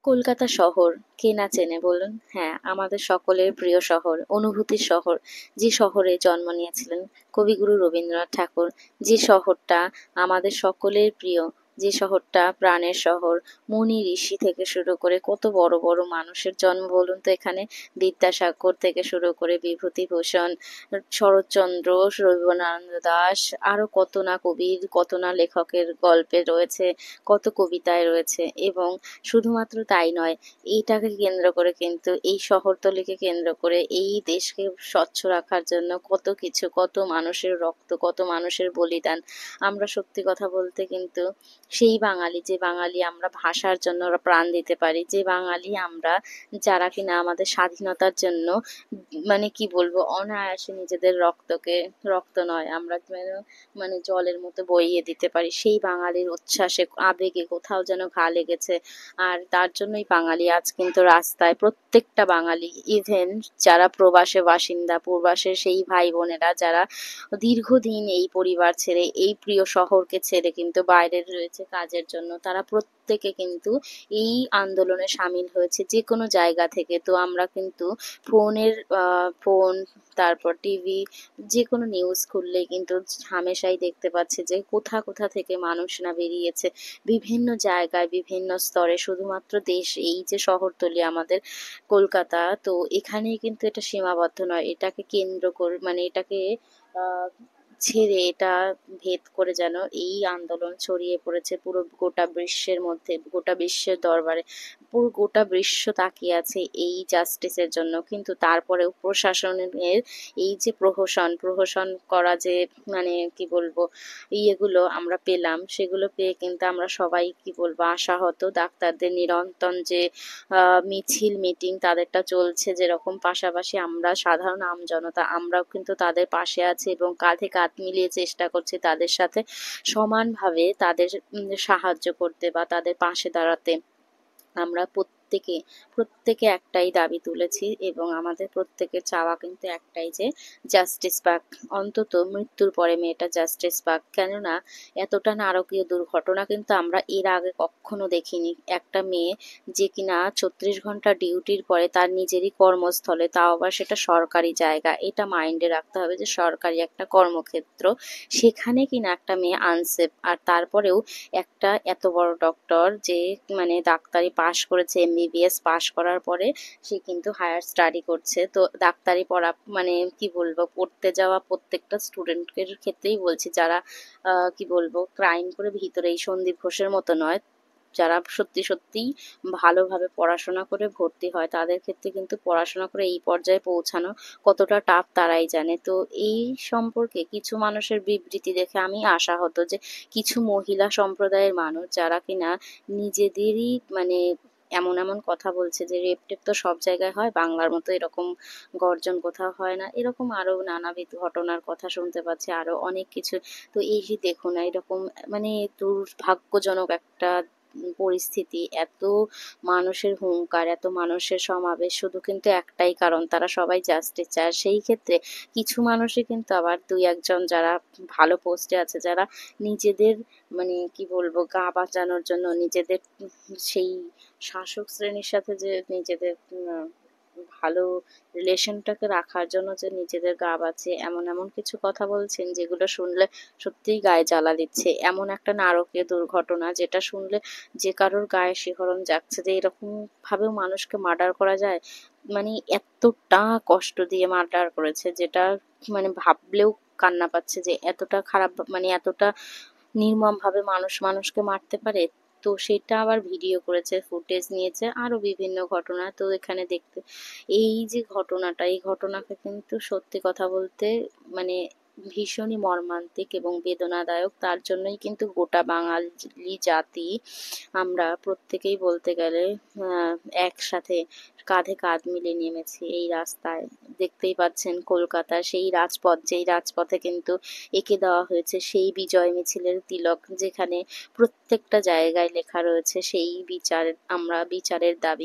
কলকাতা শহর কে না চেনে বলুন? হ্যাঁ, আমাদের সকলের প্রিয় শহর, অনুভূতির শহর। যে শহরে জন্ম নিয়েছিলেন কবিগুরু রবীন্দ্রনাথ ঠাকুর, যে শহরটা আমাদের সকলের প্রিয়, যে শহরটা প্রাণের শহর। মুনি ঋষি থেকে শুরু করে কত বড় বড় মানুষের জন্ম বলুন তো এখানে। বিদ্যাসাগর থেকে শুরু করে বিভূতিভূষণ, শরৎচন্দ্র, রবীন্দ্রনাথ দাশ, আরো কত না কবির, কত না লেখকের গল্পে রয়েছে, কত কবিতায় রয়েছে। এবং শুধুমাত্র তাই নয়, এইটাকে কেন্দ্র করে কিন্তু এই শহরতলিকে কেন্দ্র করে এই দেশকে স্বচ্ছ রাখার জন্য কত কিছু, কত মানুষের রক্ত, কত মানুষের বলিদান। আমরা সত্যি কথা বলতে কিন্তু সেই বাঙালি, যে বাঙালি আমরা ভাষার জন্য প্রাণ দিতে পারি, যে বাঙালি আমরা যারা কিনা আমাদের স্বাধীনতার জন্য মানে কি বলবো অনায়াসে নিজেদের রক্তকে, রক্ত নয় আমরা মানে জলের মতো বইয়ে দিতে পারি। সেই বাঙালির উচ্ছ্বাসে আবেগে কোথাও যেন ঘা লেগেছে। আর তার জন্যই বাঙালি আজ কিন্তু রাস্তায়, প্রত্যেকটা বাঙালি, ইভেন যারা প্রবাসে বাসিন্দা, প্রবাসের সেই ভাই বোনেরা যারা দীর্ঘদিন এই পরিবার ছেড়ে, এই প্রিয় শহরকে ছেড়ে কিন্তু বাইরে রয়েছে কাজের জন্য, তারা প্রত্যেকে কিন্তু এই আন্দোলনে সামিল হয়েছে যে কোনো জায়গা থেকে। তো আমরা কিন্তু ফোনের ফোন, তারপর টিভি, যে কোনো নিউজ খুললেই কিন্তু হামেশাই দেখতে পাচ্ছি যে কোথা কোথা থেকে মানুষ না বেরিয়েছে বিভিন্ন জায়গায়, বিভিন্ন স্তরে। শুধুমাত্র দেশ, এই যে শহরতলি আমাদের কলকাতা, তো এখানেই কিন্তু এটা সীমাবদ্ধ নয়, এটাকে কেন্দ্র করে মানে এটাকে আহ ছেড়ে, এটা ভেদ করে যেন এই আন্দোলন ছড়িয়ে পড়েছে পুরো গোটা বিশ্বের মধ্যে, গোটা বিশ্বের দরবারে। পুরো গোটা বিশ্ব তাকিয়ে আছে এই জাস্টিসের জন্য। কিন্তু তারপরেও প্রশাসনের এই যে প্রহসন করা, যে মানে কি বলবো ইয়েগুলো আমরা পেলাম, সেগুলো পেয়ে কিন্তু আমরা সবাই কি বলবো আশাহত। ডাক্তারদের নিরন্তর যে মিছিল মিটিং তাদেরটা চলছে যেরকম, পাশাপাশি আমরা সাধারণ আমজনতা আমরাও কিন্তু তাদের পাশে আছি এবং কাঁধে কাঁধ মিলিয়ে চেষ্টা করছি তাদের সাথে সমানভাবে তাদের সাহায্য করতে বা তাদের পাশে দাঁড়াতে। আমরা প্রত্যেকে প্রত্যেকে একটাই দাবি তুলেছি এবং আমাদের প্রত্যেকের চাওয়া কিন্তু একটাই, যে জাস্টিস পাক, অন্তত মৃত্যুর পরে মেয়েটা জাস্টিস পাক। কেননা এতটা নারকীয় দুর্ঘটনা কিন্তু আমরা এর আগে কখনো দেখিনি। একটা মেয়ে যে কিনা 36 ঘন্টা ডিউটির পরে তার নিজেরই কর্মস্থলে, তাও আবার সেটা সরকারি জায়গা, এটা মাইন্ডে রাখতে হবে যে সরকারি একটা কর্মক্ষেত্র, সেখানে কিনা একটা মেয়ে আনসেফ। আর তারপরেও একটা এত বড় ডক্টর, যে মানে ডাক্তারি পাশ করেছে, এমবিবিএস পাশ করার পরে সে কিন্তু হায়ার স্টাডি করছে। তো ডাক্তারি পড়া মানে কি বলবো, পড়তে যাওয়া প্রত্যেকটা স্টুডেন্টের ক্ষেত্রেই বলছি, যারা কি বলবো ক্রাইম করে ভিতরে, এই সন্দীপ ঘোষের মতো নয়, যারা সত্যি সত্যিই ভালোভাবে পড়াশোনা করে ভর্তি হয়, তাদের ক্ষেত্রে কিন্তু পড়াশোনা করে এই পর্যায়ে পৌঁছানো কতটা টাফ তারাই জানে। তো এই সম্পর্কে কিছু মানুষের বিবৃতি দেখে আমি আশাহত, যে কিছু মহিলা সম্প্রদায়ের মানুষ যারা কিনা নিজেদেরই মানে এমন এমন কথা বলছে যে রেপ টেপ তো সব জায়গায় হয়, বাংলার মতো এরকম গর্জন কোথাও হয় না, এরকম আরো নানাবিধ ঘটনার কথা শুনতে পাচ্ছি, আরো অনেক কিছু। তো এই যে দেখুন এরকম মানে দুর্ভাগ্যজনক একটা পরিস্থিতি, এত মানুষের হুঙ্কার, এত মানুষের সমাবেশ, শুধু কিন্তু একটাই কারণ, তারা সবাই জাস্টিস চায়। আর সেই ক্ষেত্রে কিছু মানুষই কিন্তু আবার দুই একজন যারা ভালো পোস্টে আছে, যারা নিজেদের মানে কি বলবো গা বাঁচানোর জন্য, নিজেদের সেই শাসক শ্রেণীর সাথে যে নিজেদের ভালো রিলেশনটাকে রাখার জন্য যে নিজেদের গা বাঁচিয়ে এমন এমন কিছু কথা বলছেন যেগুলো শুনলে সত্যিই গায়ে জ্বালা দিচ্ছে। এমন একটা নারকীয় দুর্ঘটনা যেটা শুনলে যে কারোর গায়ে শিহরণ জাগছে, যে এরকম ভাবেও মানুষকে মার্ডার করা যায়। মানে এতটা কষ্ট দিয়ে মার্ডার করেছে, যেটা মানে ভাবলেও কান্না পাচ্ছে, যে এতটা খারাপ মানে এতটা নির্মম ভাবে মানুষ মানুষকে মারতে পারে। তো সেটা আবার ভিডিও করেছে, ফুটেজ নিয়েছে, আরো বিভিন্ন ঘটনা। তো এখানে দেখতে এই যে ঘটনাটা, এই ঘটনাকে কিন্তু সত্যি কথা বলতে মানে ভীষণই মর্মান্তিক এবং বেদনাদায়ক। তার জন্যই কিন্তু গোটা বাঙালি জাতি আমরা প্রত্যেকেই বলতে গেলে আহ, একসাথে কাঁধে কাঁধ মিলিয়ে নেমেছি এই রাস্তায়। দেখতেই পাচ্ছেন কলকাতার সেই রাজপথ, যেই রাজপথে কিন্তু এঁকে দেওয়া হয়েছে সেই বিজয় মিছিলের তিলক, যেখানে প্রত্যেকটা জায়গায় লেখা রয়েছে সেই বিচার, আমরা বিচারের দাবি।